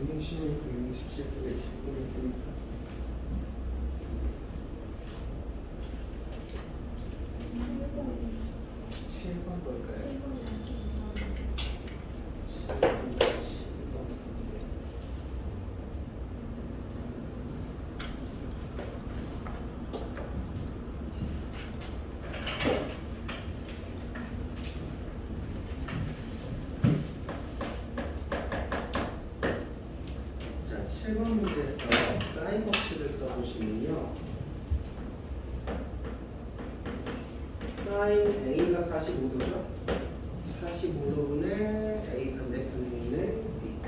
616, 617쪽에 질문 있습니까? 7번 볼까요? 7번 다시 2번. 자, 7번 문제에서 사인 법칙을 써보시면요. 사인 A가 45도죠? 45도분의 A 반대편에 있는 BC.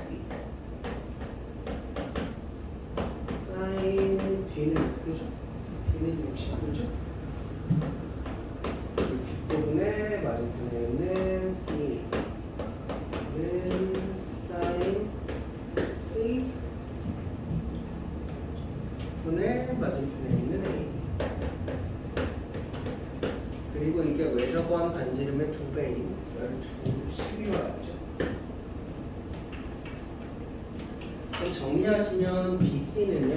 사인 B는 몇 도죠? B는 60도죠? 60도분의 맞은편에 있는 C는 사인 C 분의 맞은편에 있는 A. 그리고 이게 외접원 반지름의 2배인 12, 12와죠. 그럼 정리하시면 BC는요.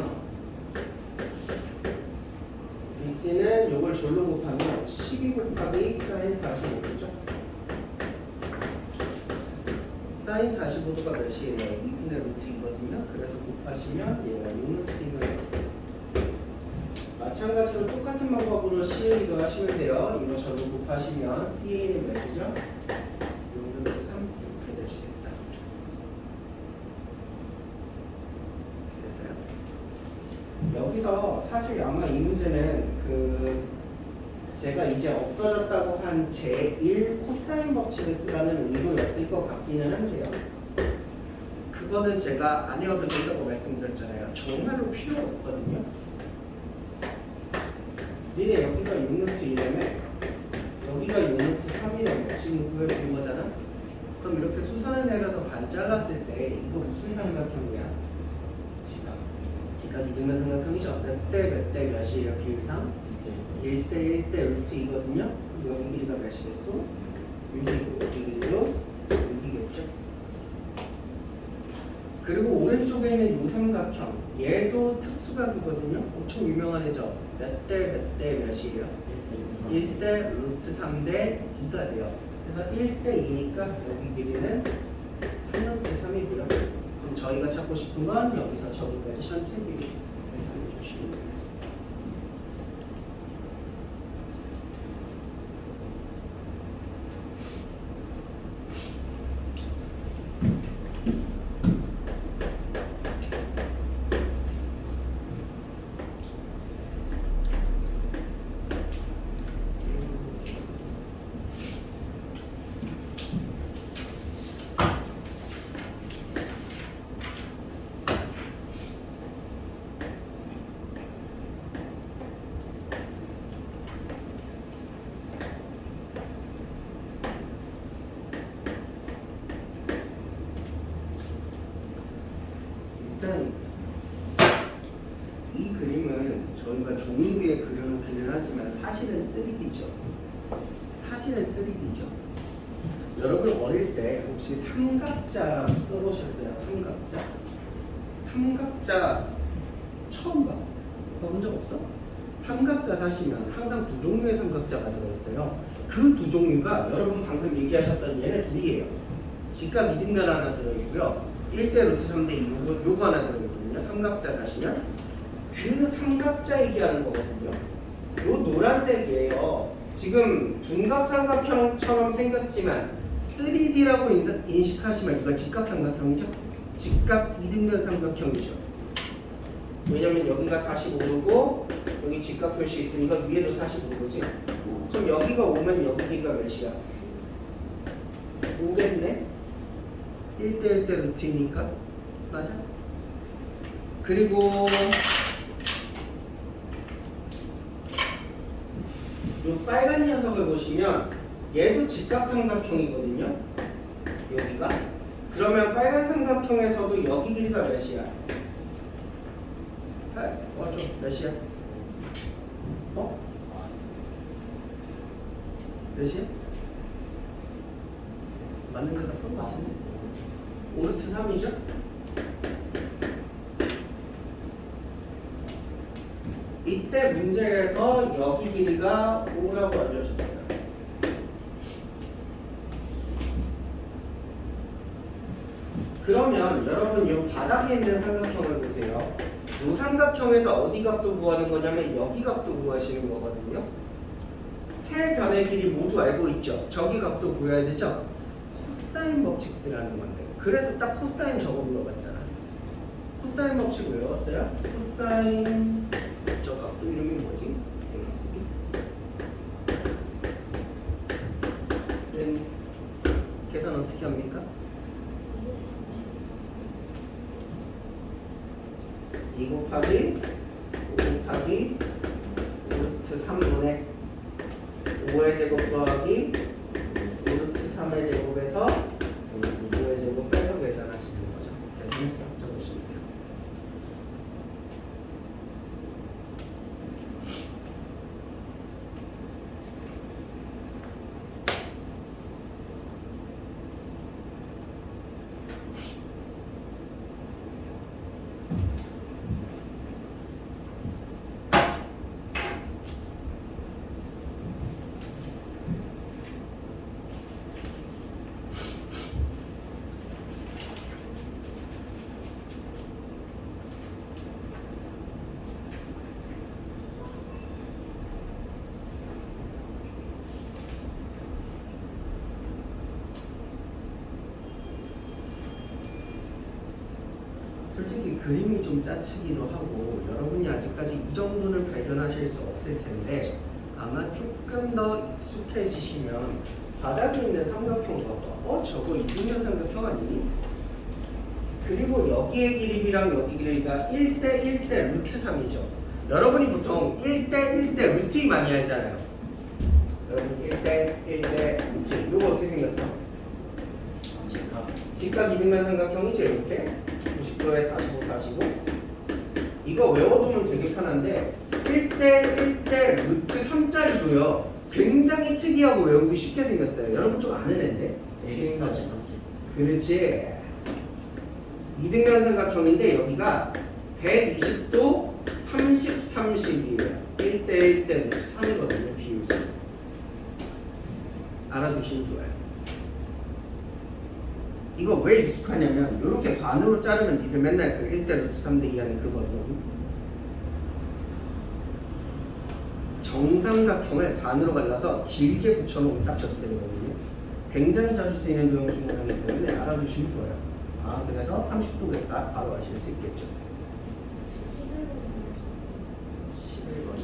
BC는 요걸 절로 곱하면 12 곱하기 사인 45도죠. 사인 45도가 몇이에요? 2분의 루트이거든요. 그래서 곱하시면 얘가 6루트인 거예요. 마찬가지로 똑같은 방법으로 CA도 하시면 돼요. 이거 절로 곱하시면 CA는 몇이죠? 6루트 3 이렇게 되시겠다. 그래서요. 여기서 사실 아마 이 문제는 제가 이제 없어졌다고 한 제1 코사인 법칙을 쓰라는 의도였을 것 같기는 한데요. 그거는 제가 안 해도 된다고 말씀드렸잖아요. 정말로 필요 없거든요. 니네 여기가 6루트 1이라며 여기가 6루트 3이라며 지금 구해준 거잖아. 그럼 이렇게 수선을 내려서 반 잘랐을 때 이거 무슨 삼각형이야? 지각 이등변 삼각형이죠. 몇 대 몇이에요? 비율상? 1대 1대 루트 2거든요. 여기 길이가 몇이겠어? 6이고 여기 길이도 6이겠죠. 그리고 오른쪽에 있는 이 삼각형 얘도 특수각이거든요. 엄청 유명한 애죠. 몇 대 몇이에요? 1대 루트 3대 2가 돼요. 그래서 1대 2니까 여기 길이는 3루트 3이고요. 그럼 저희가 찾고 싶은 건 여기서 저기까지 전체 길이 계산해 주시면 되겠습니다. 일단 이 그림은 저희가 종이 위에 그려놓기는 하지만 사실은 3D죠. 사실은 3D죠. 여러분 어릴 때 혹시 삼각자 써보셨어요? 삼각자? 삼각자 처음 봐. 써본 적 없어? 삼각자 사시면 항상 두 종류의 삼각자가 들어있어요. 그 두 종류가 여러분 방금 얘기하셨던 얘네 둘이에요. 직각 이등변 하나 들어있고요. 1대 루트 3대 2 요거 하나 들어있거든요. 삼각자 가시면 그 삼각자 얘기하는 거거든요. 요 노란색이에요. 지금 둔각삼각형처럼 생겼지만 3D라고 인식하시면 이거 직각삼각형이죠. 직각 이등변 삼각형이죠. 왜냐면 여기가 45도고 여기 직각 표시 있으니까 위에도 45도지. 그럼 여기가 오면 여기가 몇이야? 5겠네? 1대 1대 루트이니까 맞아? 그리고 이 빨간 녀석을 보시면 얘도 직각삼각형이거든요. 여기가 그러면 빨간 삼각형에서도 여기 길이가 몇이야? 와줘 몇이야? 몇이야? 맞는 대답 한거 같은데? 5루트 3이죠? 이때 문제에서 여기 길이가 5라고 알려줬어요. 그러면 여러분 이 바닥에 있는 삼각형을 보세요. 이 삼각형에서 어디 각도 구하는 거냐면 여기 각도 구하시는 거거든요. 세 변의 길이 모두 알고 있죠. 저기 각도 구해야 되죠. 코사인 법칙 쓰라는 건데. 그래서 딱 코사인 저거 물어봤잖아. 코사인 법칙 외웠어요? 코사인 저 각도 이름이 뭐지? XB? 네. 계산 어떻게 합니까? 2 곱하기 5 곱하기 루트 3분의 5의 제곱 더하기 루트 3의 제곱에서 5의 제곱 빼서 계산하시는 거죠. 계산해서 적으시면 돼요. 솔직히 그림이 좀 짜치기도 하고 여러분이 아직까지 이 정도는 발견하실 수 없을 텐데 아마 조금 더 익숙해지시면 바닥에 있는 삼각형 봐봐. 저거 이등변 삼각형 아니니? 그리고 여기의 길이랑 여기 길이가 1대 1대 루트 3이죠. 여러분이 보통 1대 1대 루트 2 많이 알잖아요. 여러분 1대 1대 루트 2 이거 어떻게 생겼어? 직각 이등변 삼각형이죠. 이렇게 90도에 45, 45 이거 외워두면 되게 편한데 1대 1대 루트 3짜리도요 굉장히 특이하고 외우기 쉽게 생겼어요. 여러분 좀 아는 앤데? 그렇지. 이등변 삼각형인데 여기가 120도 30, 30이에요. 1대 1대 루트 3이거든요. 비율이 알아두시면 좋아요. 이거 왜 익숙하냐면 이렇게 반으로 자르면 니들 맨날 그 1대 루트 3대 2 하는 그거거든. 정삼각형을 반으로 갈라서 길게 붙여놓으면 딱 저렇게 되거든요. 굉장히 자주 쓰이는 도형 중 하나이기 때문에 알아두시면 좋아요. 그래서 30도겠다 바로 아실 수 있겠죠. 11번.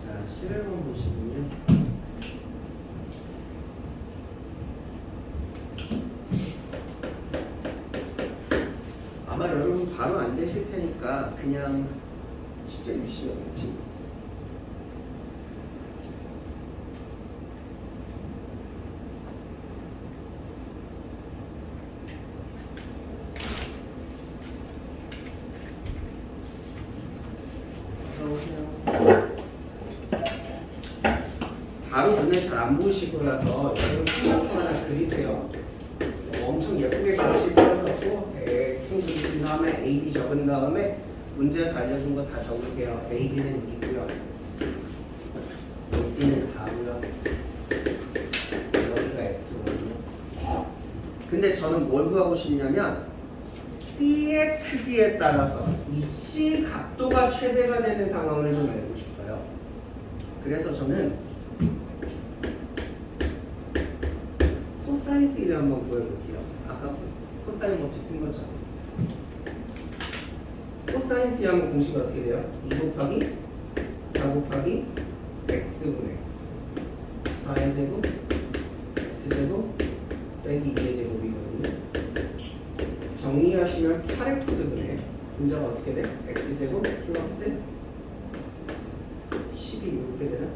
자, 11번 보시면요. 아마 여러분 바로 안 되실 테니까 그냥 직접 주시면 되지. 바로 눈에 잘 안 보시고라서 여러분 생각도 하나 그리세요. 엄청 예쁘게 그리실 필요는 없고 대충 그리신 다음에 A, B 적은 다음에 문제에서 알려준 거 다 적으세요. A, B는 2고요. C는 4고요. 여기가 X거든요. 근데 저는 뭘 구하고 싶냐면 C의 크기에 따라서 이 C 각도가 최대가 되는 상황을 좀 알고 싶어요. 그래서 저는 코사인 C를 한번 구해볼게요. 아까 코사인 법칙 쓴 것처럼. 코사인 C 하면 공식이 어떻게 돼요? 2 곱하기 4 곱하기 X분의 4의 제곱 X제곱 빼기 2의 제곱이거든요. 정리하시면 8X분의 분자가 어떻게 돼? X제곱 플러스 12 이렇게 되나?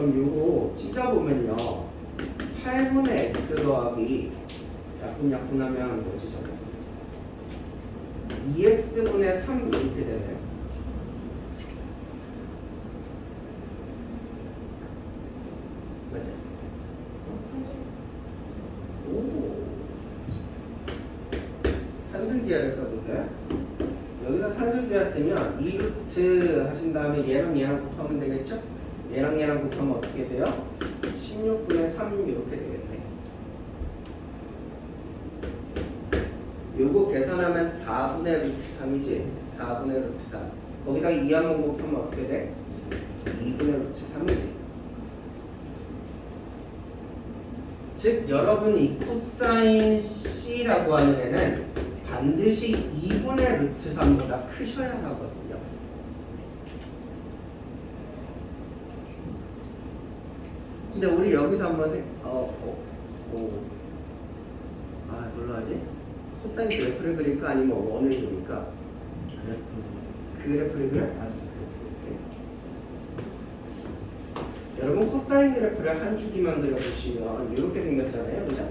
그럼 요거 찢어보면요 8분의 x 더하기 약분하면 뭐지 저거 2x분의 3 이렇게 되네요. 맞아? 오 산술기하를 써볼까요? 여기서 산술기하 쓰면 2루트 하신 다음에 얘랑 곱하면 되겠죠? 얘랑 곱하면 어떻게 돼요? 16분의 3 이렇게 되겠네. 요거 계산하면 4분의 루트 3이지? 4분의 루트 3 거기다 2 한번 곱하면 어떻게 돼? 2분의 루트 3이지. 즉 여러분 이 코사인 C라고 하는 애는 반드시 2분의 루트 3보다 크셔야 하거든요. 근데 우리 여기서 한번 뭘로 하지? 코사인 그래프를 그릴까 아니면 원을 그릴까? 그래프를 그려? 알았어. 여러분 코사인 그래프를 한 주기만 그려보시면 이렇게 생겼잖아요, 그죠?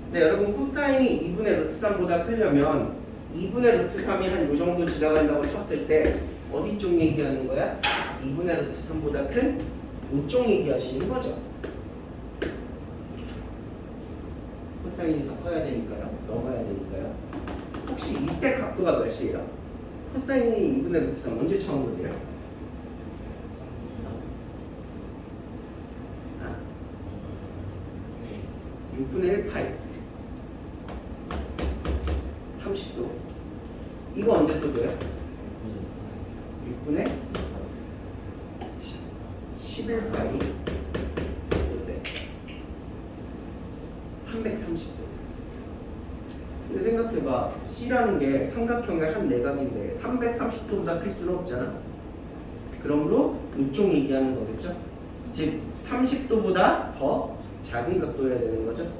근데 여러분 코사인이 2분의 루트 3보다 크려면 2분의 루트 3이 한 요 정도 지나간다고 쳤을 때 어디 쪽 얘기하는 거야? 2분의 루트 3보다 큰 이쪽 얘기하시는 거죠. 코사인이 더 커야 되니까요. 넘어야 되니까요. 혹시 이때 각도가 몇이에요? 코사인이 2분의 루트 3 언제 처음 그려요? 6분의 1 파이 30도 이거 언제 또 돼요? 6분의 11 파이 이때 330도. 근데 생각해봐 C라는 게 삼각형의 한 내각인데 330도보다 클 수는 없잖아. 그러므로 이쪽 얘기하는 거겠죠? 즉 30도보다 더 작은 각도여야 되는 거죠.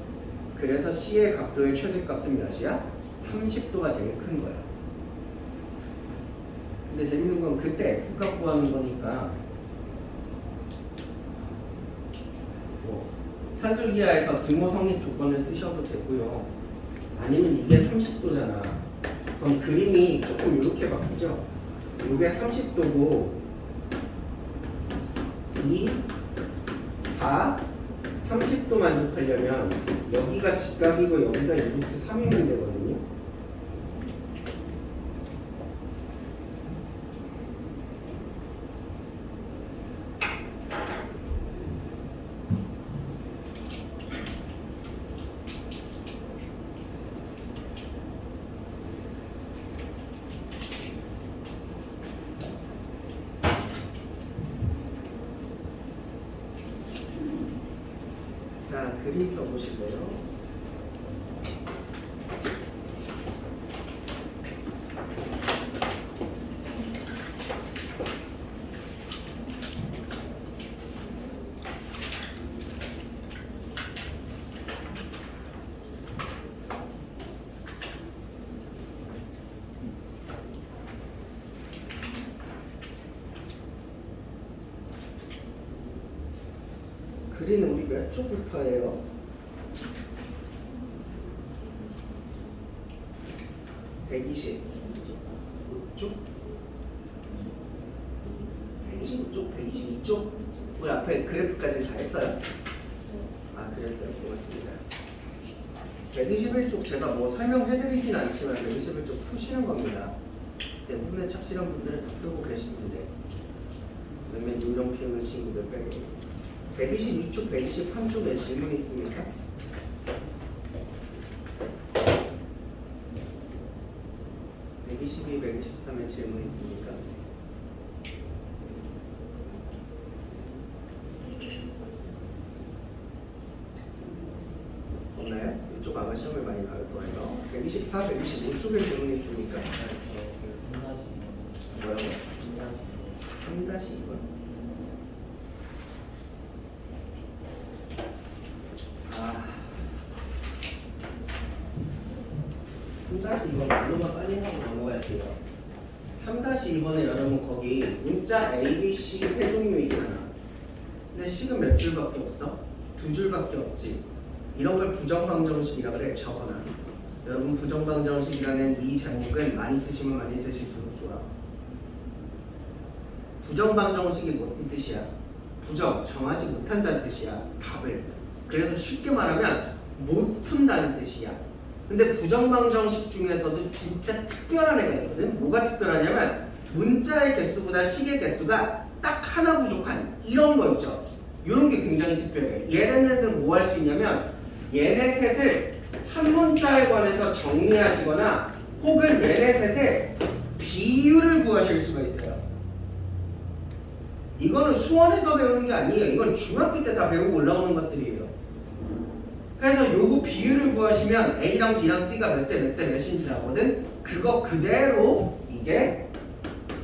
그래서 C의 각도의 최대값은 몇이야? 30도가 제일 큰 거야. 근데 재밌는 건 그때 X값 구하는 거니까 산술기하에서 등호 성립 조건을 쓰셔도 되고요. 아니면 이게 30도잖아. 그럼 그림이 조금 이렇게 바뀌죠. 이게 30도고 2, 4, 30도 만족하려면 여기가 직각이고 여기가 2루트 3이면 되거든요. 자, 그림 펴보실래요? 그림은 우리 몇 쪽부터 해요? 120쪽? 125쪽? 122쪽? 우리 앞에 그래프까지 다 했어요? 아 그랬어요? 고맙습니다. 121쪽 제가 뭐 설명해드리진 않지만 121쪽 푸시는 겁니다. 대부분의 착실한 분들은 다 풀고 계시는데 몇몇 요령 피우는 친구들 빼고 122쪽, 123쪽에 질문 있습니까? 네, 122, 123에 질문 있습니까? 없나요? 이쪽 아마 시험을 많이 나올 거예요. 124, 125쪽에 질문 있습니까? 뭐라고? 3-2번? 3-2번 말로만 빨리 하고 넘어가야 돼요. 3-2번에 여러분 거기 문자 A, B, C 세 종류 있잖아. 근데 식은 몇 줄밖에 없어? 2줄밖에 없지. 이런 걸 부정방정식이라 그래. 적어놔. 여러분 부정방정식이라는 이 제목은 많이 쓰시면 많이 쓰실수록 좋아. 부정방정식이 무슨 뜻이야? 부정, 정하지 못한다는 뜻이야. 답을. 그래서 쉽게 말하면 못 푼다는 뜻이야. 근데 부정방정식 중에서도 진짜 특별한 애가 있거든. 뭐가 특별하냐면 문자의 개수보다 식의 개수가 딱 하나 부족한 이런 거 있죠. 이런 게 굉장히 특별해. 얘네들은 뭐 할 수 있냐면 얘네 셋을 한 문자에 관해서 정리하시거나 혹은 얘네 셋의 비율을 구하실 수가 있어요. 이거는 수원에서 배우는 게 아니에요. 이건 중학교 때 다 배우고 올라오는 것들이에요. 그래서 요거 비율을 구하시면 A랑 B랑 C가 몇 대 몇 대 몇인지 나거든. 그거 그대로 이게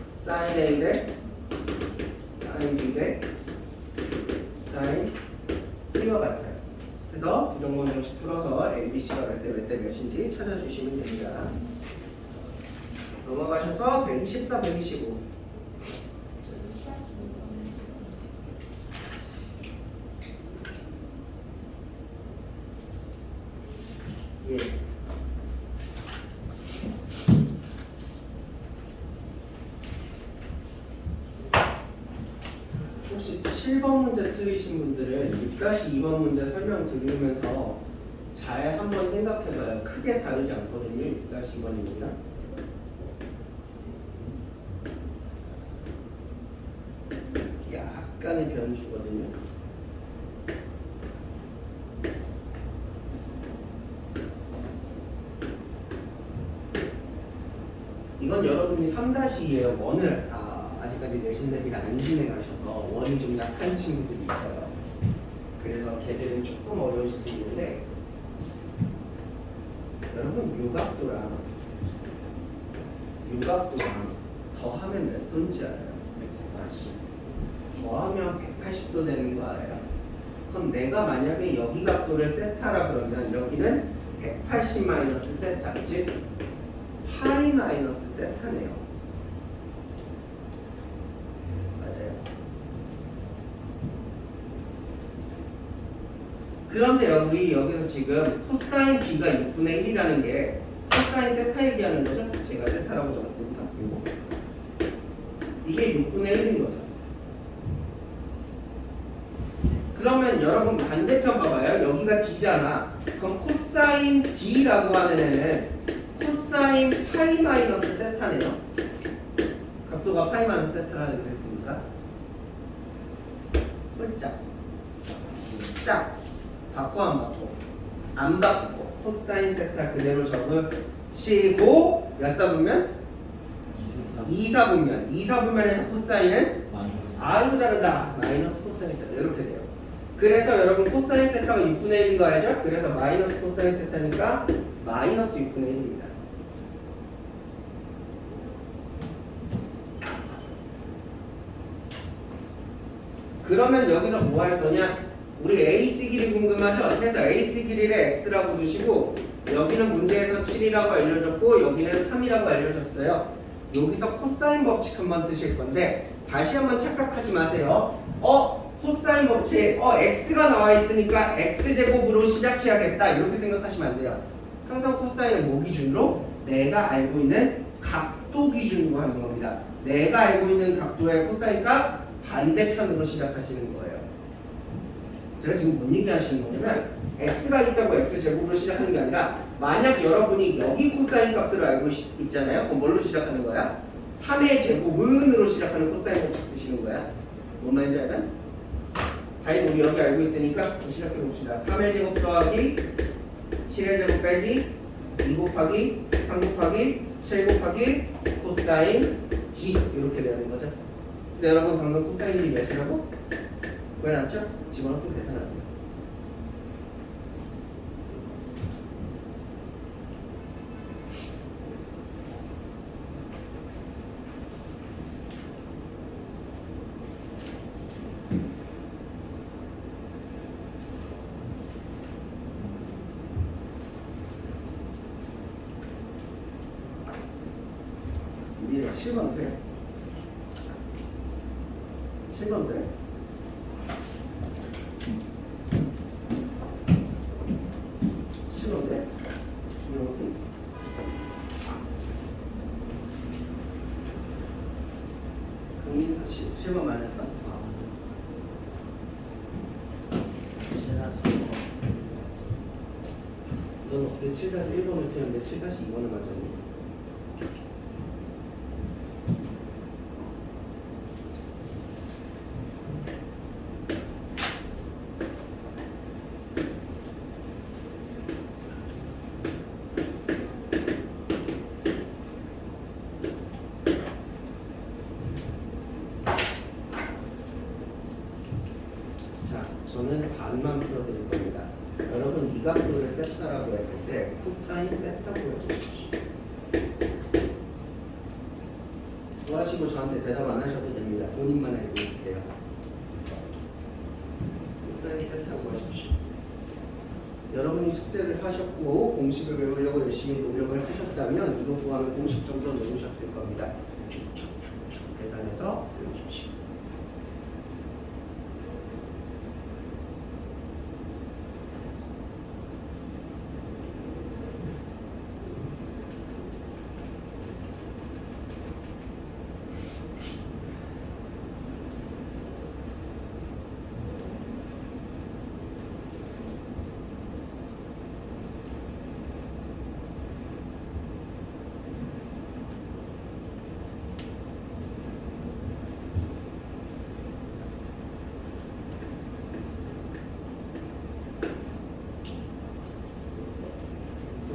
sin A 대 sin B 대 sin C와 같아요. 그래서 부정방정식 풀어서 A, B, C가 몇 대 몇 대 몇인지 찾아주시면 됩니다. 넘어가셔서 124, 125. 예. 혹시 7번 문제 틀리신 분들은 6-2번 문제 설명 들으면서 잘 한번 생각해봐요. 크게 다르지 않거든요. 6-2번입니다. 약간의 변주거든요. 이건 여러분이 3-2예요. 원을 아직까지 내신 대비를 안 진행하셔서 원이 좀 약한 친구들이 있어요. 그래서 걔들은 조금 어려울 수도 있는데 여러분 유각도랑 더하면 몇 도인지 알아요? 180. 더하면 180도 되는 거 알아요? 그럼 내가 만약에 여기 각도를 세타라 그러면 여기는 180 마이너스 세타, 즉 파이 마이너스 세타네요. 맞아요. 그런데 여기서 지금 코사인 B가 6분의 1이라는 게 코사인 세타 얘기하는 거죠? 제가 세타라고 적었으니까 이거. 이게 6분의 1인 거죠. 그러면 여러분 반대편 봐봐요. 여기가 D잖아. 그럼 코사인 D라고 하는 애는 코사인 파이 마이너스 세타네요. 각도가 파이 마이너스 세타라고 그랬으니까 홀짝 짝 바꿔 안 바꿔? 안 바꿔. 코사인 세타 그대로 적으시고 몇 사분면? 2사분면. 2사분면에서 코사인은? 아유 잘한다. 마이너스 코사인 세타 이렇게 돼요. 그래서 여러분 코사인 세타가 6분의 1인 거 알죠? 그래서 마이너스 코사인 세타니까 마이너스 6분의 1입니다. 그러면 여기서 뭐 할 거냐? 우리 AC 길이 궁금하죠? 그래서 AC 길이를 X라고 두시고 여기는 문제에서 7이라고 알려줬고 여기는 3이라고 알려줬어요. 여기서 코사인 법칙 한번 쓰실 건데 다시 한번 착각하지 마세요. 코사인 법칙 X가 나와 있으니까 X제곱으로 시작해야겠다 이렇게 생각하시면 안 돼요. 항상 코사인은 뭐 기준으로? 내가 알고 있는 각도 기준으로 하는 겁니다. 내가 알고 있는 각도의 코사인 값 반대편으로 시작하시는 거예요. 제가 지금 뭔 얘기 하시는 거냐면 X가 있다고 X제곱으로 시작하는 게 아니라 만약 여러분이 여기 코사인 값을 알고 있잖아요. 그럼 뭘로 시작하는 거야? 3의 제곱은으로 시작하는 코사인 법칙 쓰시는 거야. 뭔 말인지 알아? 다행히 우리 여기 알고 있으니까 시작해 봅시다. 3의 제곱 더하기 7의 제곱 빼기 2 곱하기 3 곱하기 7 곱하기 코사인 D 이렇게 되는 거죠. 근데 여러분 방금 코사인 D 몇이라고? 왜 났죠? 집어넣고 계산하세요. 우리 7번 돼? 7번 돼? 질문 많았어? 넌 어떻게 7-1번을 틀렸는데 7-2번을 맞았니? 자, 저는 반만 풀어드릴 겁니다. 여러분 이 각도를 세타라고 했을 때 코사인 세타고 해보십시오. 좋아하시고 저한테 대답 안 하셔도 됩니다. 본인만 알고 있으세요. 코사인 세타고 하십시오. 여러분이 숙제를 하셨고 공식을 외우려고 열심히 노력을 하셨다면 이거 구하면 공식 정도 외우셨을 겁니다. 쭉쭉쭉쭉 계산해서 외우십시오.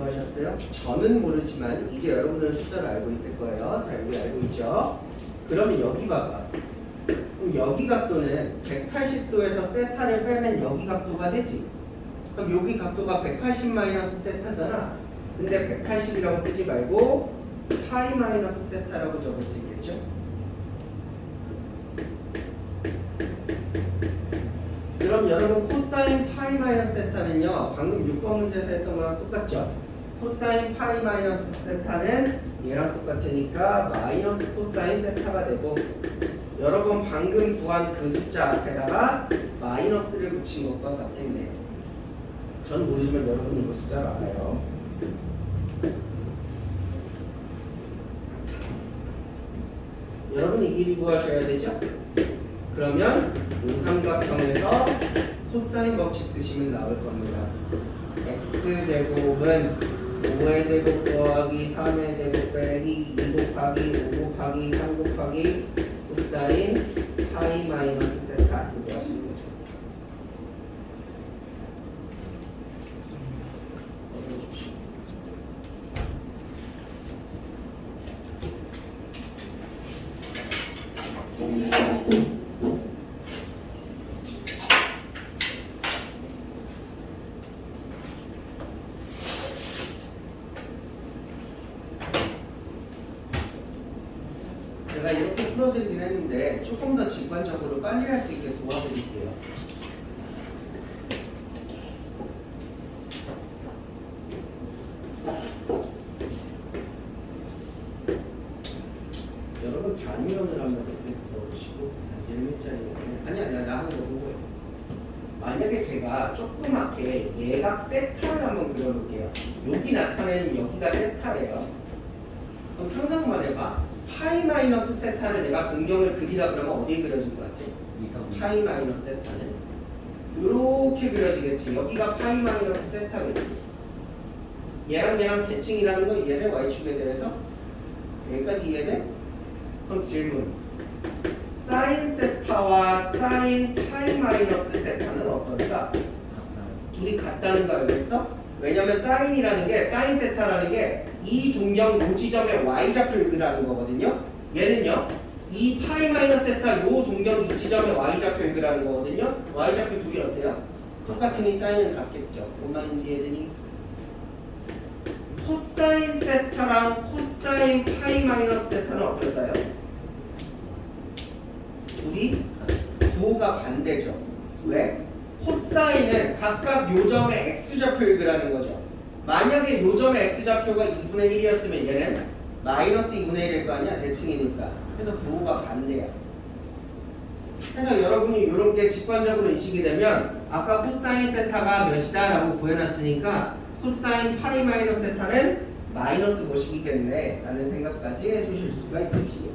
하셨어요? 저는 모르지만 이제 여러분들은 숫자를 알고 있을 거예요. 자, 여기 알고 있죠? 그러면 여기 봐봐. 그럼 여기 각도는 180도에서 세타를 빼면 여기 각도가 되지. 그럼 여기 각도가 180 마이너스 세타잖아. 근데 180이라고 쓰지 말고 파이 마이너스 세타라고 적을 수 있겠죠? 그럼 여러분 코사인 파이 마이너스 세타는요, 방금 6번 문제에서 했던 거랑 똑같죠? 코사인 파이 마이너스 세타는 얘랑 똑같으니까 마이너스 코사인 세타가 되고, 여러분 방금 구한 그 숫자 앞에다가 마이너스를 붙인 것과 같겠네요. 전 모르지만 여러분은 이거 숫자를 알아요. 여러분 이 길이 구하셔야 되죠? 그러면 우삼각형에서 코사인 법칙 쓰시면 나올 겁니다. x제곱은 5의 제곱 더하기 3의 제곱 빼기 2 곱하기 5 곱하기 3 곱하기 코사인 파이 마이너스 세타 이거 하시는 거죠. 제가 이렇게 풀어드리긴 했는데 조금 더 직관적으로 빨리 할 수 있게 도와드릴게요. 여러분 단위원을 한번 이렇게 들어보시고 제일 밑자리에 아니야 나 하는 거 보고요. 만약에 제가 조그맣게 예각 세타를 한번 그려볼게요. 여기 나타내는 여기가 세타예요. 그럼 상상만 해봐. 파이 마이너스 세타를 내가 동경을 그리라 그러면 어디에 그려질 것 같아? 파이 마이너스 세타는 이렇게 그려지겠지. 여기가 파이 마이너스 세타겠지. 얘랑 대칭이라는 거 이해돼? y축에 대해서? 여기까지 이해돼? 그럼 질문. 사인 세타와 사인 파이 마이너스 세타는 어떨까? 둘이 같다는 거 알겠어? 왜냐면 사인이라는 게, 사인 세타라는 게 이 동경 요 지점의 y좌표를 그리라는 거거든요. 얘는요, 이 파이 마이너스 세타 요 동경 이 지점의 y좌표를 그리라는 거거든요. y좌표 둘이 어때요? 똑같으니 사인은 같겠죠. 뭔 말인지 이해되니? 코사인 세타랑 코사인 파이 마이너스 세타는 어떨까요? 둘이 부호가 반대죠. 왜? 코사인은 각각 요점의 x좌표를 그리라는 거죠. 만약에 요점의 x좌표가 2분의 1이었으면 얘는 마이너스 2분의 1일 거 아니야? 대칭이니까. 그래서 부호가 반대야. 그래서 여러분이 이런 게 직관적으로 인식이 되면 아까 코사인 세타가 몇이다 라고 구해놨으니까 코사인 파이 마이너스 세타는 마이너스 몇이겠네 라는 생각까지 해주실 수가 있겠지.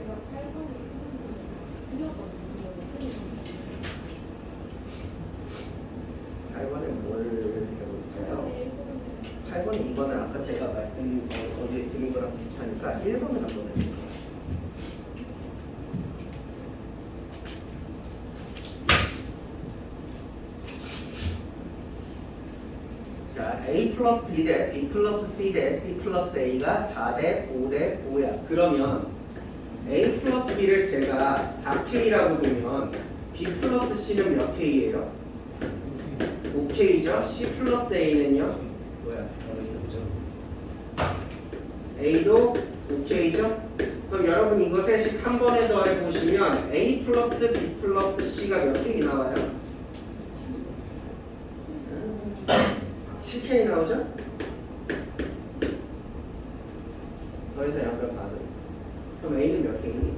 제가 8번을 틀렸거든요. 틀리면서 8번에 뭘 해볼까요? 8번은 2번은 아까 제가 말씀 어디에 드린 거랑 비슷하니까 1번을 한번 해볼게요. 자, A 플러스 B 대 B 플러스 C 대 C 플러스 A가 4 대 5 대 5야. 그러면 A 플러스 B를 제가 4K라고 두면 B 플러스 C는 몇 K예요? 5K죠? C 플러스 A는요? 뭐야? A도 5K죠? 그럼 여러분 이거 셋이 한 번에 더해 보시면 A 플러스 B 플러스 C가 몇 K 나와요? 7K 나오죠? 더해서 양변 반응. 그럼 A는 몇 K니?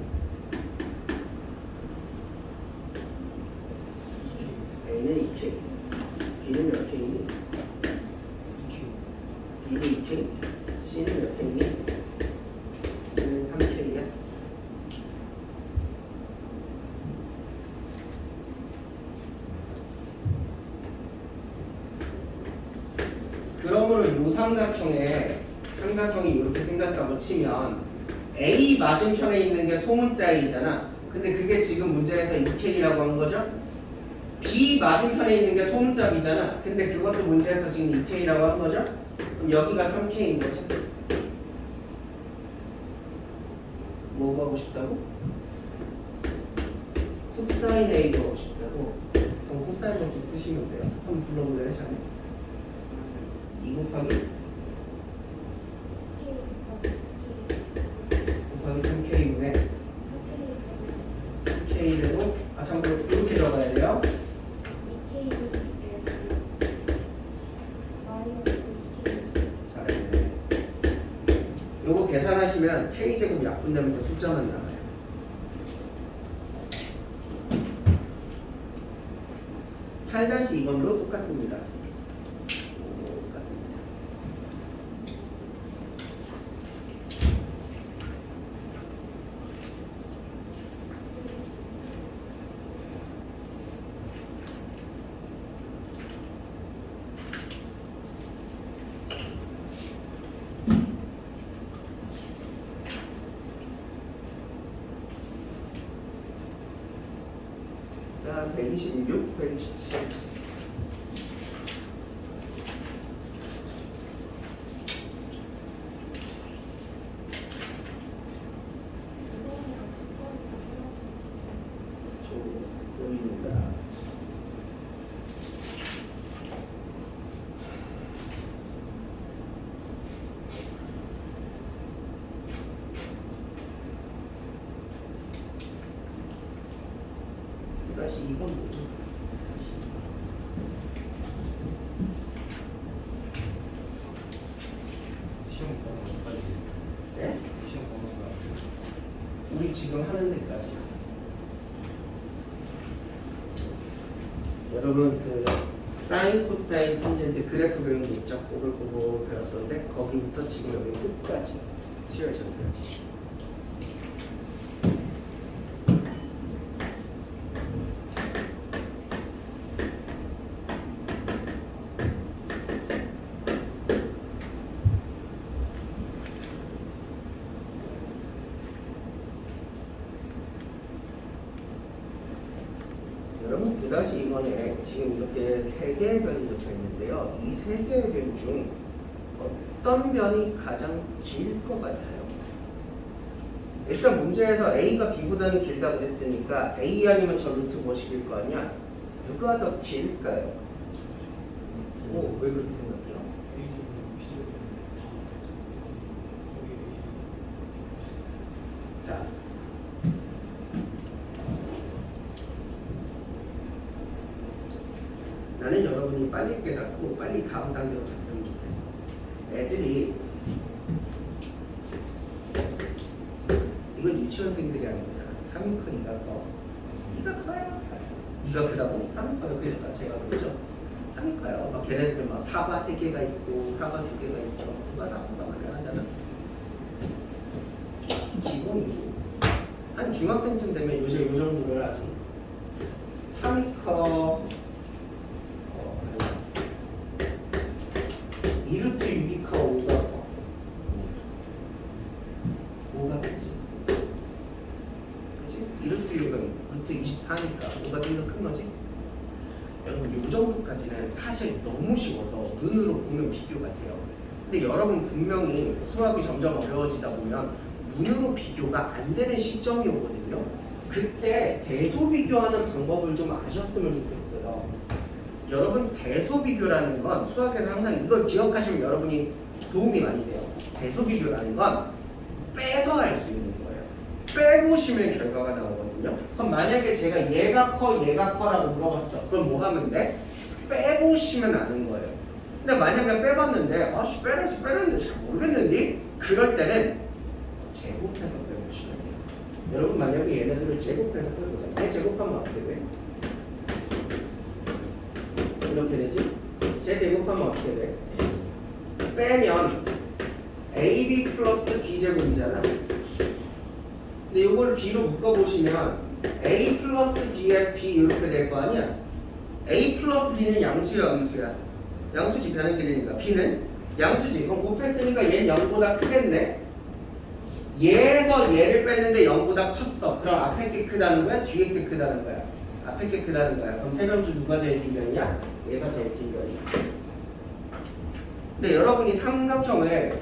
A는 2K. B는 몇 K니? 2K. B도 2K. C는 몇 K니? C는 3K야. 그러므로 이 삼각형이 이렇게 생겼다고 치면 A 맞은편에 있는 게 소문자 A잖아. 근데 그게 지금 문제에서 2K라고 한 거죠? B 맞은편에 있는 게 소문자 B잖아. 근데 그것도 문제에서 지금 2K라고 한 거죠? 그럼 여기가 3K인 거죠? 뭐 하고 싶다고? 코사인 A 구하고 싶다고? 그럼 코사인 법칙 쓰시면 돼요. 한번 불러볼래요, 샤네? 2 곱하기 3K분의 3K대로 참고로 이렇게 적어야 돼요. 2K 잘했네. 요거 계산하시면 K제곱 약분되면서 숫자만 나와요. (8-2번으로) 똑같습니다. 똑같습니다. 자, 126, 127. 좋습니다. 다시 2번 뭐죠? 시험 번호 빨리. 네? 시험 번호가 우리 지금 하는 데까지. 여러분 그 사인, 코사인, 탄젠트 그래프 배운 거 있죠? 꼬불꼬불 배웠던데 거기부터 지금 여기 끝까지 수열 전까지. 여러분 9-2번에 지금 이렇게 3개의 변이 적혀 있는데요. 이 3개의 변 중 어떤 변이 가장 길 것 같아요? 일단 문제에서 A가 B보다는 길다고 그랬으니까 A 아니면 저 루트 무엇이길 거 아니야? 누가 더 길까요? 오, 왜 그렇게 생각해요? 자, 나는 여러분이 빨리 깨닫고 빨리 다음 단계로 갔으면 좋겠어. 애들이 이건 유치원생들이 하는 거잖아. 3이 커, 2가 커. 2가 커요. 2가 크다고? 3이 커요. 그래서 제가 그러죠. 3이 커요. 막 걔네들 막 사과 3개가 있고 사과 2개가 있어. 누가 사과가 말을 하잖아. 기본이고 한 중학생쯤 되면 요새 요 정도를 하지. 3위커 2루트 6위커 5가 커. 5가 크지. 그치? 2루트 6은 루트 24니까 5가 좀 더 큰 거지? 여러분 요 정도까지는 사실 너무 쉬워서 눈으로 보면 비교가 돼요. 근데 여러분 분명히 수학이 점점 어려워지다 보면 눈으로 비교가 안 되는 시점이 오거든요. 그때 대소 비교하는 방법을 좀 아셨으면 좋겠어요. 여러분 대소 비교라는 건 수학에서 항상 이걸 기억하시면 여러분이 도움이 많이 돼요. 대소 비교라는 건 빼서 할 수 있는 거예요. 빼보시면 결과가 나오거든요. 그럼 만약에 제가 얘가 커 얘가 커라고 물어봤어. 그럼 뭐 하면 돼? 빼보시면 아는 거예요. 근데 만약에 빼봤는데 아씨 빼랬는데 잘 모르겠는데? 그럴 때는 제곱해서 빼보시면 돼요. 여러분 만약에 얘네들을 제곱해서 빼보자. 얘 제곱하면 어떻게 돼? 이렇게 되지? 제 제곱하면 어떻게 돼? 빼면 AB 플러스 B제곱이잖아. 근데 이걸 B로 묶어보시면 A 플러스 B에 B 이렇게 될 거 아니야? A 플러스 B는 양수야 음수야? 양수지 변의 길이니까 B는 양수지. 그럼 곱했으니까 얘는 0보다 크겠네. 얘에서 얘를 뺐는데 0보다 컸어. 그럼 앞에 게 크다는 거야? 뒤에 게 크다는 거야? 앞에 게 크다는 거야. 그럼 세 명 중 누가 제일 빈변이야? 얘가 제일 빈변이야. 근데 여러분이 삼각형을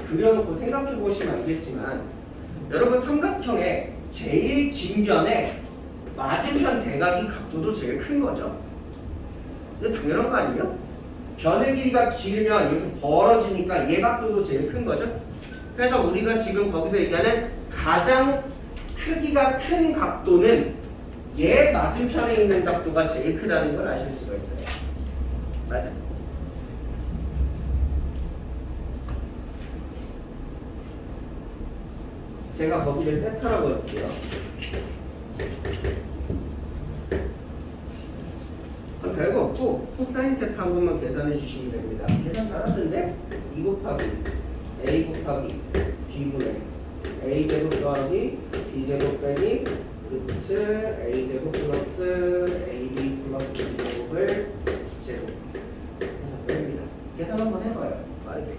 그려놓고 생각해 보시면 알겠지만 여러분 삼각형의 제일 긴 변에 맞은편 대각이 각도도 제일 큰 거죠. 이거 당연한 거 아니에요? 변의 길이가 길면 이렇게 벌어지니까 얘 각도도 제일 큰 거죠. 그래서 우리가 지금 거기서 얘기하는 가장 크기가 큰 각도는 얘 맞은편에 있는 각도가 제일 크다는 걸 아실 수가 있어요. 맞아. 제가 거기를 세타라고 할게요. 별거 없고 코사인 세타 한 번만 계산해 주시면 됩니다. 계산 잘하는데 2 곱하기 A 곱하기 B분의 A 제곱 더하기 B 제곱 빼기 루트 A 제곱 플러스 AB 플러스 B 제곱을 제곱 해서 뺍니다. 계산 한번 해봐요. 빠르게.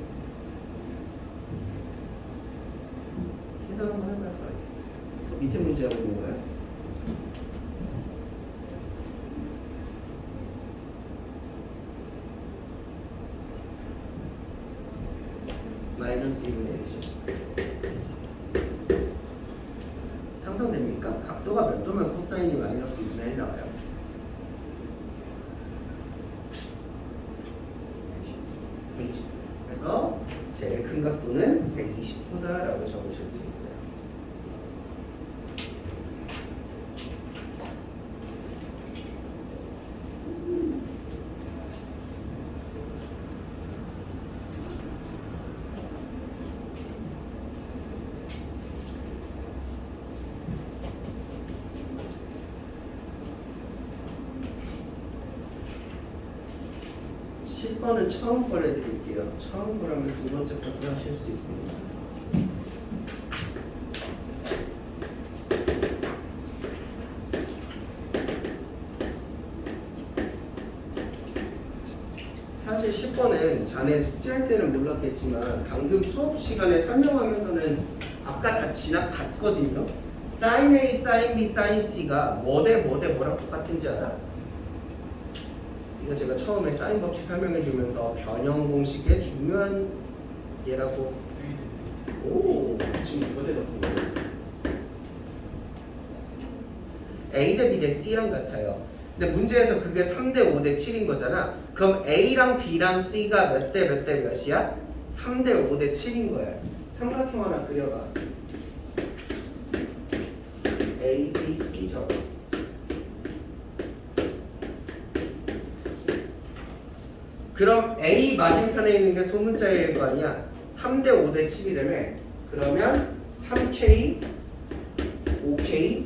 계산 한번 해봐요. 빠르게. 밑에 문제 하고 있는 거예요. 마이너스 2분의 1이죠. 상상됩니까? 각도가 몇 도면 코사인이 마이너스 2분의 1 나와요. 120도. 그래서 제일 큰 각도는 120도다라고 적으실 수 있어요. 는 처음 걸 해드릴게요. 처음 거라면 두 번째 것도 하실 수 있습니다. 사실 10번은 자네 숙제할 때는 몰랐겠지만 방금 수업 시간에 설명하면서는 아까 다 지나갔거든요. sin A, sin B, sin C가 뭐 대 뭐랑 똑같은지 알아? 이거 제가 처음에 사인 법칙 설명해 주면서 변형 공식의 중요한 예라고. 오, 지금 이거 대답한 A 대 B 대 C랑 같아요. 근데 문제에서 그게 3대 5대 7인 거잖아. 그럼 A랑 B랑 C가 몇 대 몇이야? 3대 5대 7인 거야. 삼각형 하나 그려봐. A, B, C 적어. 그럼 A 맞은편에 있는 게 소문자일 거 아니야. 3대 5대 7이라며. 그러면 3K, 5K,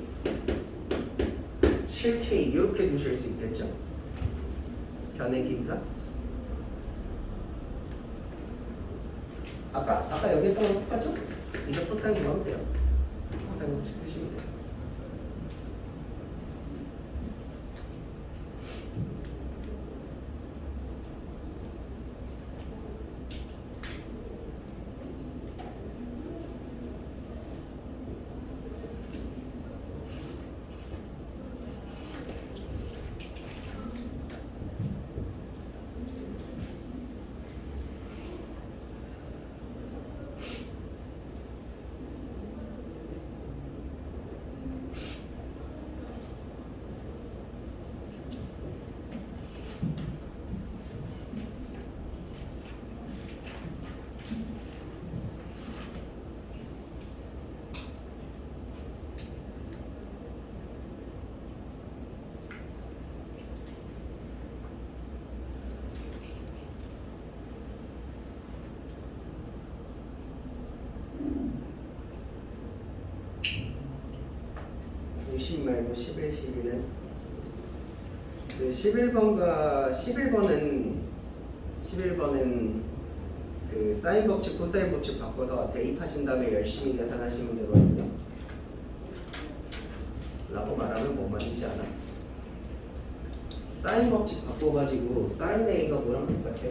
7K 이렇게 두실 수 있겠죠. 변의 길이가. 아까 여기 했던 거 똑같죠? 이제 코사인 구하면 돼요. 코사인 법칙 쓰시면 돼요. 말고 11, 12는 그 11번은 그 사인 법칙, 코사인 법칙 바꿔서 대입하신 다음에 열심히 계산하시면 되거든요. 라고 말하면 뭐 말이지 않아? 사인 법칙 바꿔가지고 사인 A가 뭐랑 똑같아?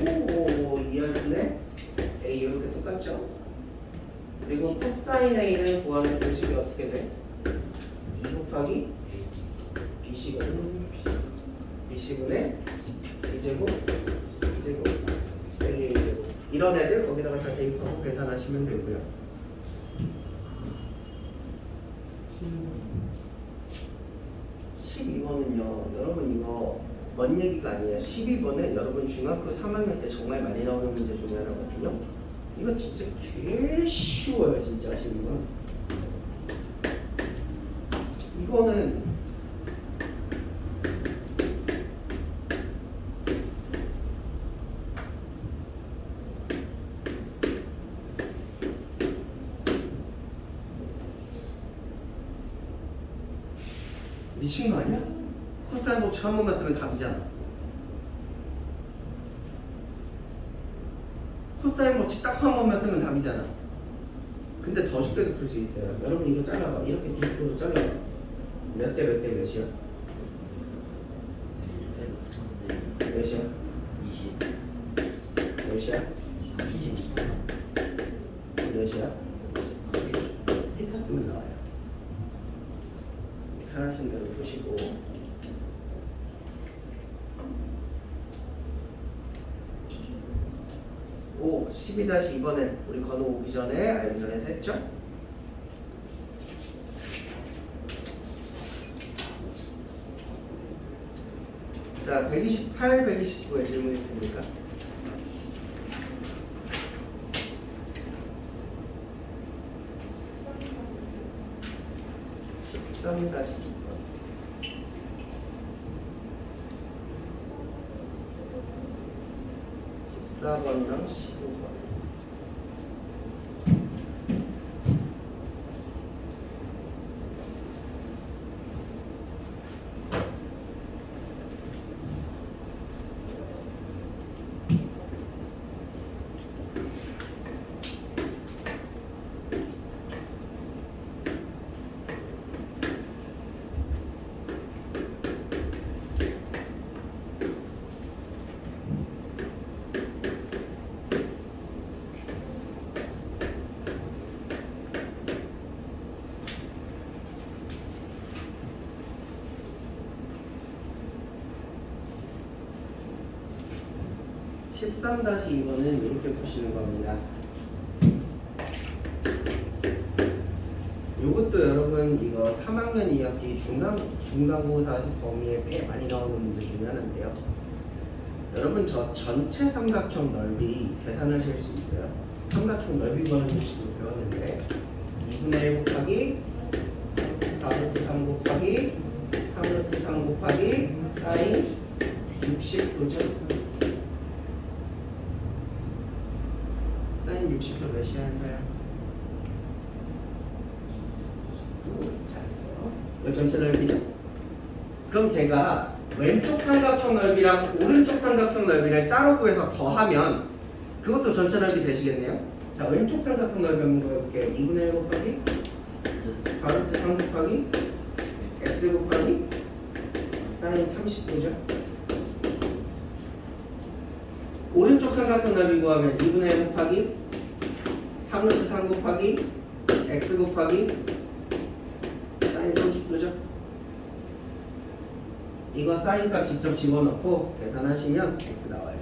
오, 2R분의 A 이렇게 똑같죠? 그리고 코사인 A는 구하는 공식이 어떻게 돼? 2 곱하기 BC분의 B제곱 A제곱 이런 애들 거기다가 다 대입하고 계산하시면 되고요. 12번은요 여러분 이거 먼 얘기가 아니에요. 12번은 여러분 중학교 3학년 때 정말 많이 나오는 문제 중에 하나거든요. 이거 진짜 개 쉬워요 진짜 12번. 이거는 미친 거 아니야? 코사인 법칙 한 번만 쓰면 답이잖아. 코사인 법칙 딱 한 번만 쓰면 답이잖아. 근데 더 쉽게도 풀 수 있어요. 여러분 이거 잘라봐. 이렇게 뒤집어서 잘라봐. 몇 대 몇이야? 몇이야? 20 몇이야? 30 몇이야? 히타 쓰면 나와요. 편하신 대로 푸시고. 오, 12-2번에 우리 건우 오기 전에 알기 전에 했죠? 자, 128, 129에 질문 있습니까? 13-2번 14번이랑 15번 (13-2번은) 이렇게 보시는 겁니다. 요것도 여러분 이거 3학년 2학기 중간고사 범위에 꽤 많이 나오는 문제 중에 하나인데요. 여러분 저 전체 삼각형 넓이 계산하실 수 있어요. 삼각형 넓이 구하는 방식으로 배웠는데 2분의 1 곱하기 4루트 3 곱하기 3루트 3 곱하기 사인 60도죠. 사인 60도 몇이야 한사야? 잘했어요. 이거 전체 넓이죠? 그럼 제가 왼쪽 삼각형 넓이랑 오른쪽 삼각형 넓이를 따로 구해서 더하면 그것도 전체 넓이 되시겠네요? 자, 왼쪽 삼각형 넓이 한번 해볼게. 2분의 1 곱하기 4루트 3 곱하기 x 곱하기 사인 30도죠. 오른쪽 삼각형 넓이 구하면 2분의 1 곱하기 3루트 3 곱하기 x 곱하기 사인 30도죠. 이거 사인값 직접 집어넣고 계산하시면 x 나와요.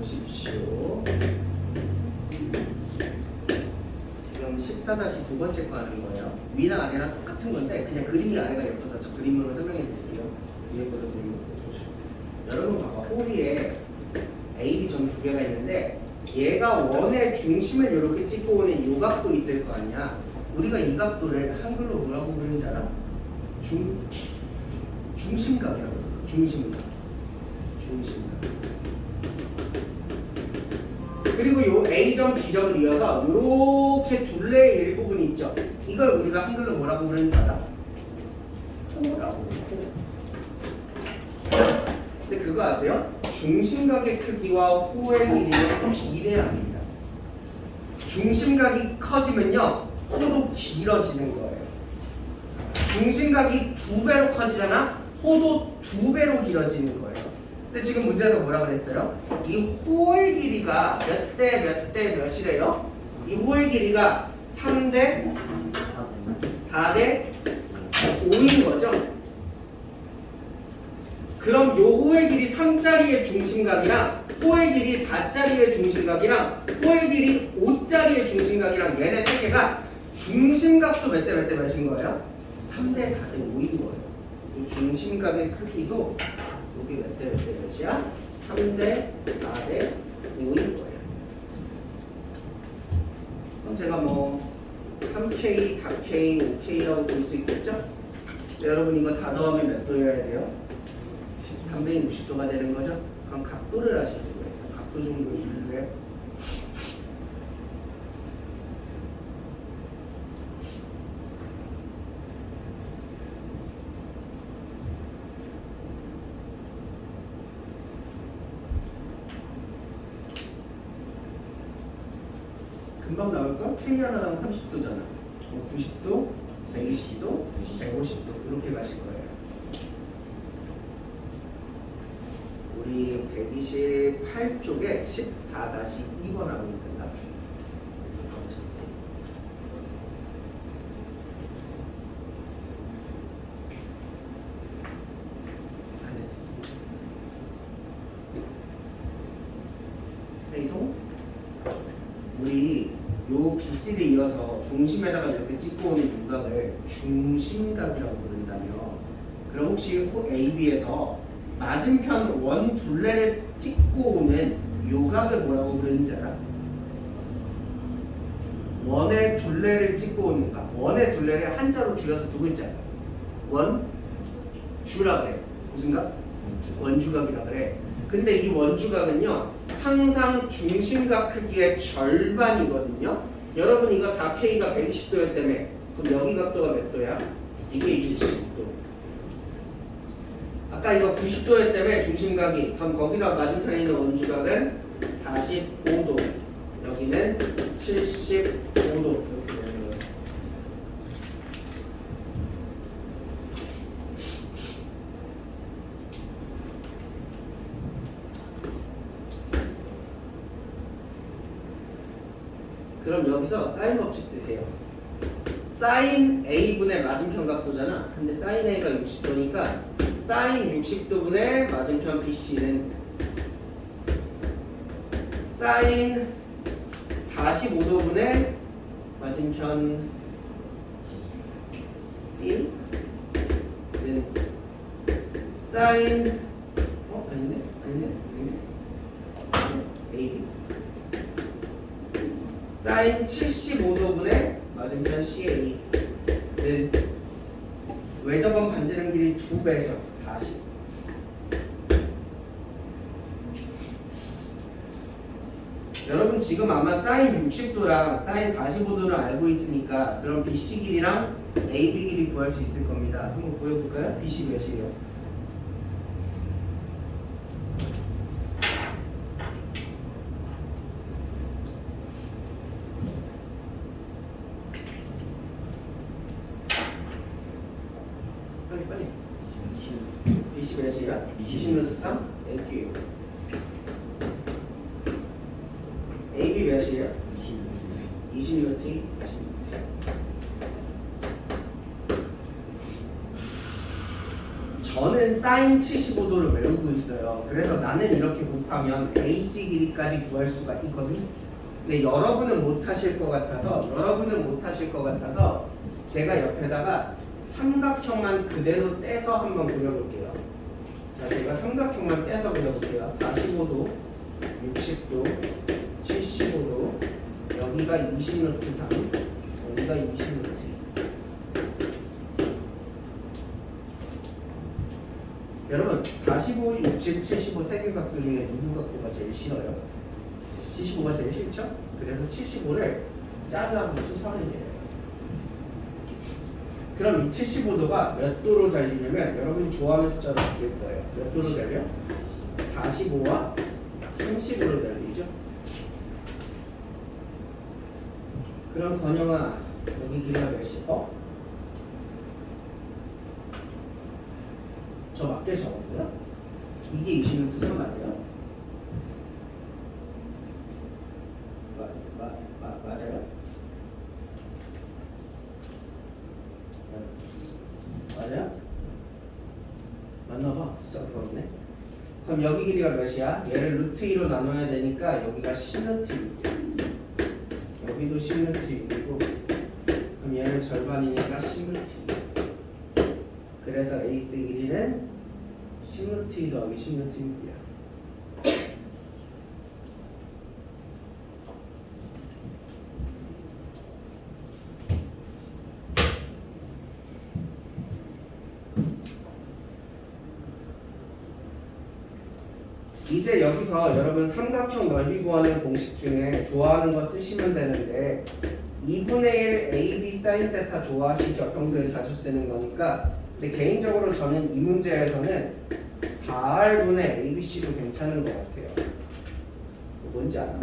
보십시오. 지금 14-두 번째 거 하는 거예요. 위랑 아래랑 똑같은 건데 그냥 그림이 아래가 예뻐서 저 그림으로 설명해 드릴게요. 위에 거를 그림으로 보시죠. 여러분 봐봐. 호리에 A, B 점 두 개가 있는데 얘가 원의 중심을 이렇게 찍고 오는 이 각도 있을 거 아니야. 우리가 이 각도를 한글로 뭐라고 부르는지 알아? 중심각이라고 부르는 중심각. 그리고 요 A점, B점을 이어서 요렇게 둘레의 일부분이 있죠. 이걸 우리가 한글로 뭐라고 부르는지 알아? 호라고 부르고. 근데 그거 아세요? 중심각의 크기와 호의 길이는 혹시 이래야 합니다. 중심각이 커지면요 호도 길어지는 거예요. 중심각이 2배로 커지잖아? 호도 2배로 길어지는 거예요. 근데 지금 문제에서 뭐라 그랬어요? 이 호의 길이가 몇 대 몇이래요? 이 호의 길이가 3대 4대 5인 거죠? 그럼 요 호의 길이 3짜리의 중심각이랑 호의 길이 4짜리의 중심각이랑 호의 길이 5짜리의 중심각이랑 얘네 세 개가 중심각도 몇 대 몇인 거예요? 3대 4대 5인 거예요. 이 중심각의 크기도 여기 몇 대 몇이야? 3대 4대 5인 거예요. 그럼 제가 뭐 3K, 4K, 5K라고 볼 수 있겠죠? 여러분 이거 다 더하면 몇 도여야 돼요? 360도가 되는 거죠? 그럼 각도를 아실 수가 있어. 각도 좀 보여줄래요? 금방 나올까? K 하나당 30도잖아. 90도, 120도, 150도 이렇게 가실 거예요. 우리 128쪽에 14-2번하고 있는 답. 안 했습니다. 이성? 우리 요 BC를 이어서 중심에다가 이렇게 찍고 오는 윤곽을 중심각이라고 부른다며. 그럼 혹시 AB에서 맞은편 원 둘레를 찍고 오는 요각을 뭐라고 부르는지 알아? 원의 둘레를 찍고 오는 각. 원의 둘레를 한자로 줄여서 두 글자. 원주라 그래. 무슨 각? 원주각이라 그래. 근데 이 원주각은요 항상 중심각 크기의 절반이거든요. 여러분 이거 4K가 120도였다며. 그럼 여기 각도가 몇 도야? 이게 25도. 아까 이거 90도였다며 중심각이. 그럼 거기서 맞은편에 있는 원주각은 45도. 여기는 75도. 이렇게 되는 거예요. 그럼 여기서 사인 법칙 쓰세요. 사인 A분의 맞은편 각도잖아. 근데 사인 A가 60도니까 사인 60도분의 맞은편 BC는 사인 45도분의 맞은편 C는 사인 아닌데? AB 사인 75도분의 맞은편 CA는 외접원 반지름 길이 2배죠. 40. 여러분 지금 아마 사인 60도랑 사인 45도를 알고 있으니까 그럼 BC 길이랑 AB 길이 구할 수 있을 겁니다. 한번 구해볼까요? BC 몇이에요? 빨리. BC 몇이야? 20-3? NQ. AB 몇이에요? 20루트. 저는 사인 75도를 외우고 있어요. 그래서 나는 이렇게 곱하면 AC 길이까지 구할 수가 있거든요. 근데 여러분은 못하실 것 같아서 제가 옆에다가 삼각형만 그대로 떼서 한번 그려볼게요. 자, 제가 삼각형만 떼서 그려볼게요. 45도, 60도, 75도, 여기가 20루트 3, 여기가 20루트 2. 여러분 45, 60, 75 세 개 각도 중에 누구 각도가 제일 싫어요? 75가 제일 싫죠? 그래서 75를 짜자서 수선해내요. 그럼 이 75도가 몇 도로 잘리냐면 여러분이 좋아하는 숫자로 바뀔 거예요. 몇 도로 잘려? 45와 30으로 잘리죠. 그럼 건영아 여기 길이가 몇이야? 저 맞게 적었어요? 이게 20루트 3 맞아요? 맞아요? 맞아요? 맞나봐. 숫자가 그렇네. 그럼 여기 길이가 몇이야? 얘를 루트 2로 나눠야 되니까 여기가 10루트 6. 여기도 10루트 6이고 그럼 얘는 절반이니까 10루트 2. 그래서 에이스 길이는 10루트 2 더하기 10루트 6이야. 이제 여기서 여러분 삼각형 넓이 구하는 공식 중에 좋아하는 거 쓰시면 되는데 2분의 1 AB 사인 세타 좋아하시죠? 평소에 자주 쓰는 거니까. 근데 개인적으로 저는 이 문제에서는 4R분의 ABC도 괜찮은 것 같아요. 뭔지 알아?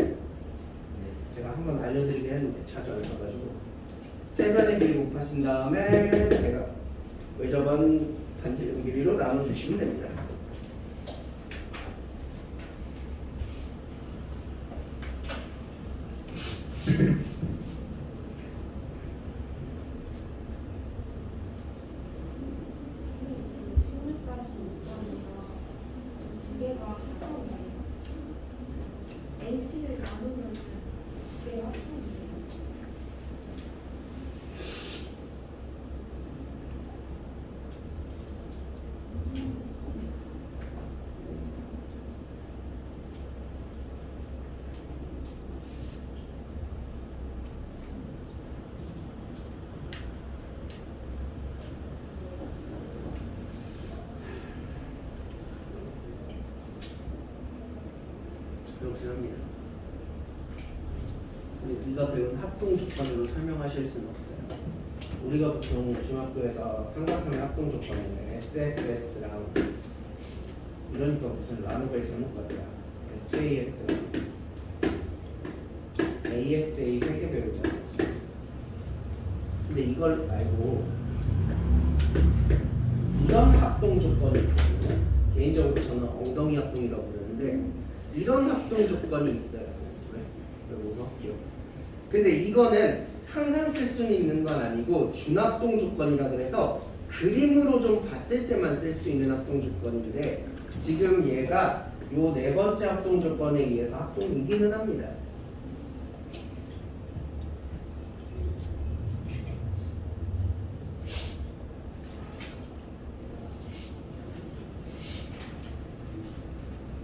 제가 한번 알려드리긴 했는데 자주 안 써가지고 세변의 길이 곱하신 다음에 제가 외접원 반지름 길이로 나눠주시면 됩니다. AC를 나누면 두 개가 합쳐지네요. 그렇긴 합니다. 근데 네가 배운 합동 조건으로 설명하실 수는 없어요. 우리가 보통 중학교에서 삼각형의 합동 조건을 SSS랑 이러니까 무슨 라노벨 제목 같다. SAS, ASA 3개 배우잖아. 근데 이걸 말고 이런 합동 조건이 있거든요. 개인적으로 저는 엉덩이 합동이라고 부르는데 이런 합동 조건이 있어요. 이거 할게요. 근데 이거는 항상 쓸 수는 있는 건 아니고 준합동 조건이라 그래서 그림으로 좀 봤을 때만 쓸 수 있는 합동 조건인데 지금 얘가 요 네 번째 합동 조건에 의해서 합동이기는 합니다.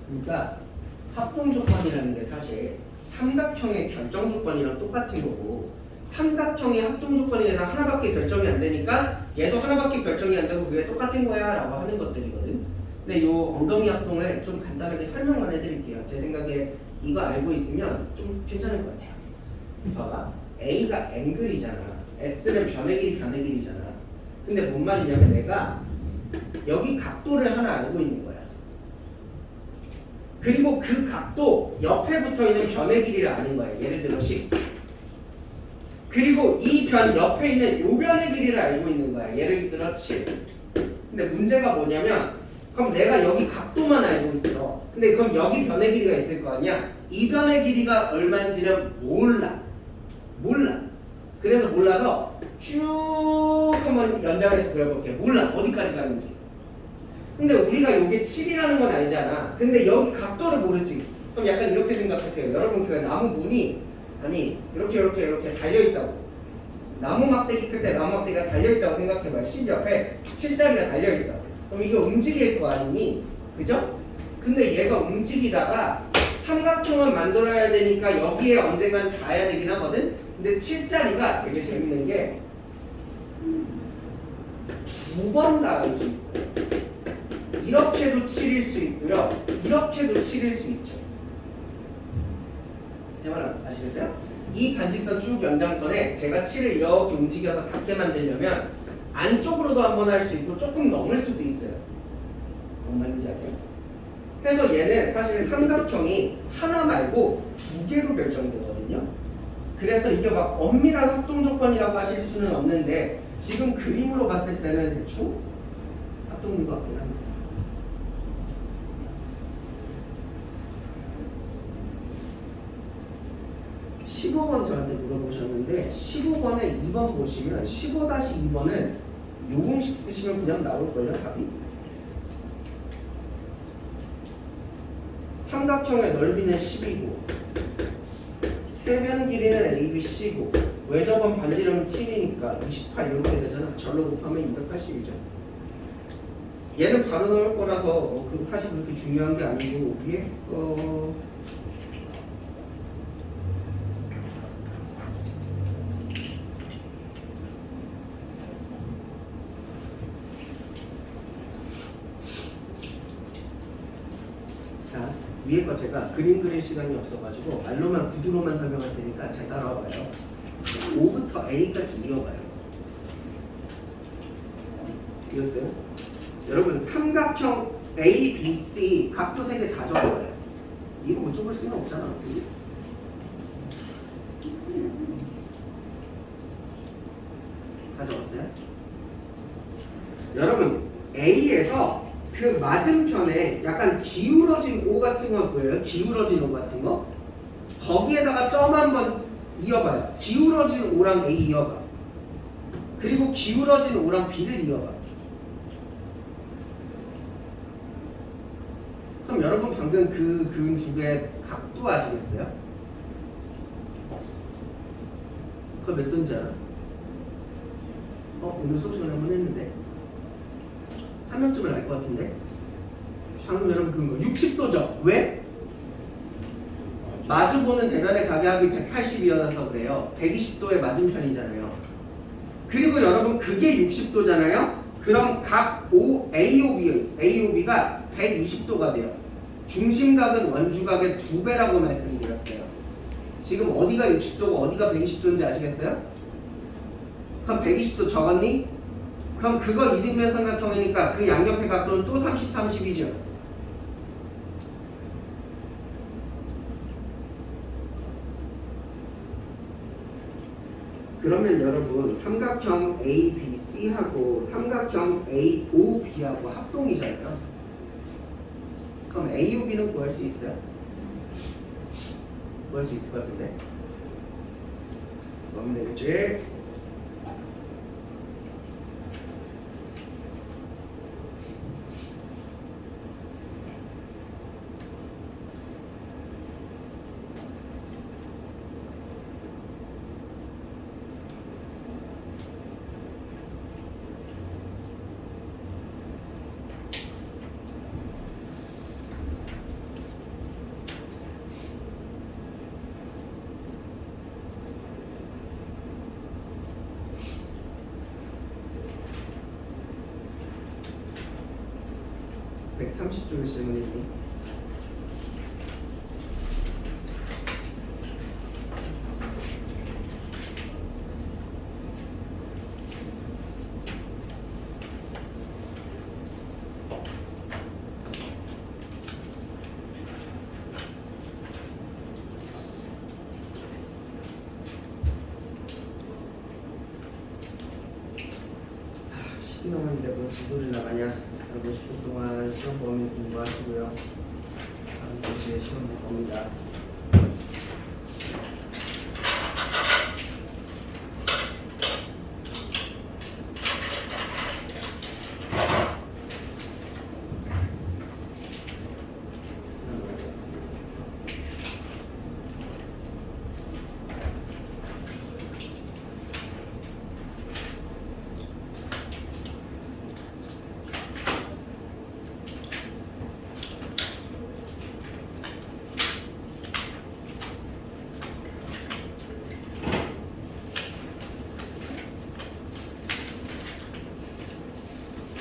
그러니까 합동 조건이라는 게 사실 삼각형의 결정 조건이랑 똑같은 거고 삼각형의 합동 조건이라서 하나밖에 결정이 안 되니까 얘도 하나밖에 결정이 안 되고 그게 똑같은 거야 라고 하는 것들이거든. 근데 요 엉덩이 합동을 좀 간단하게 설명만 해드릴게요. 제 생각에 이거 알고 있으면 좀 괜찮을 것 같아요. 봐봐, A가 앵글이잖아. S는 변의 길이잖아. 근데 뭔 말이냐면 내가 여기 각도를 하나 알고 있는 거야. 그리고 그 각도 옆에 붙어있는 변의 길이를 아는 거야. 예를 들어 10. 그리고 이 변 옆에 있는 요 변의 길이를 알고 있는 거야. 예를 들어 7. 근데 문제가 뭐냐면 그럼 내가 여기 각도만 알고 있어. 근데 그럼 여기 변의 길이가 있을 거 아니야? 이 변의 길이가 얼마인지는 몰라. 그래서 몰라서 쭉 한번 연장해서 그려볼게. 몰라. 어디까지 가는지. 근데 우리가 요게 7이라는 건 알잖아. 근데 여기 각도를 모르지. 그럼 약간 이렇게 생각하세요. 여러분 그 나무 문이 아니 이렇게 달려있다고. 나무 막대기 끝에 나무 막대기가 달려있다고 생각해봐요. 10 옆에 7자리가 달려있어. 그럼 이거 움직일 거 아니니? 그죠? 근데 얘가 움직이다가 삼각형을 만들어야 되니까 여기에 언젠간 닿아야 되긴 하거든? 근데 7자리가 되게 재밌는 게 두 번 닿을 수 있어요. 이렇게도 7일 수 있고요. 이렇게도 7일 수 있죠. 제 말 아시겠어요? 이 반직선 쭉 연장선에 제가 7을 이렇게 움직여서 닿게 만들려면 안쪽으로도 한번 할 수 있고 조금 넘을 수도 있어요. 뭔 말인지 아세요? 그래서 얘는 사실 삼각형이 하나 말고 두 개로 결정되거든요. 그래서 이게 막 엄밀한 합동 조건이라고 하실 수는 없는데 지금 그림으로 봤을 때는 대충 합동인 것 같긴 합니다. 네. 15번 저한테 물어보셨는데 15번에 2번 보시면 15-2번은 요 공식 쓰시면 그냥 나올걸요, 답이? 삼각형의 넓이는 10이고 세변 길이는 ABC고 외접원 반지름은 7이니까 28 이렇게 되잖아. 절로 곱하면 280이죠. 얘는 바로 나올 거라서 사실 그렇게 중요한 게 아니고 위에 자, 위에 거 제가 그림 그릴 시간이 없어가지고 말로만 구두로만 설명할 테니까 잘 따라와봐요. 5부터 A까지 이어가요. 이겼어요? 여러분 삼각형 A, B, C 각도 3개 다 적어봐요. 이거 뭐 적을 수는 없잖아. 다 적었어요? 여러분 A에서 그 맞은편에 약간 기울어진 O 같은 거 보여요? 기울어진 O 같은 거? 거기에다가 점 한번 이어봐요. 기울어진 O랑 A 이어봐. 그리고 기울어진 O랑 B를 이어봐. 그럼 여러분 방금 그 근 두 개 각도 아시겠어요? 그거 몇 도인지 알아? 오늘 수업 시간에 한번 했는데 한 명쯤은 알 것 같은데 방금 여러분 그거 60도죠? 왜? 마주보는 대면의 가격이 180이어서 그래요. 120도의 맞은편이잖아요. 그리고 여러분 그게 60도잖아요. 그럼 각 AOB가 120도가 돼요. 중심각은 원주각의 2배라고 말씀드렸어요. 지금 어디가 60도고 어디가 120도인지 아시겠어요? 그럼 120도 적었니? 그럼 그거 이등변 삼각형이니까 그 양옆의 각도는 또 30, 30이죠. 그러면 여러분 삼각형 ABC하고 삼각형 AOB하고 합동이잖아요. 그럼 AOB는 구할 수 있어요? 구할 수 있을 것 같은데. 그러면 되겠지? 백 130쪽의 질문이 있니? 시기 남았는데 뭐 지도를 나가냐? 50분 동안 시험 범위 공부하시고요. 다음 주에 시험 볼 겁니다.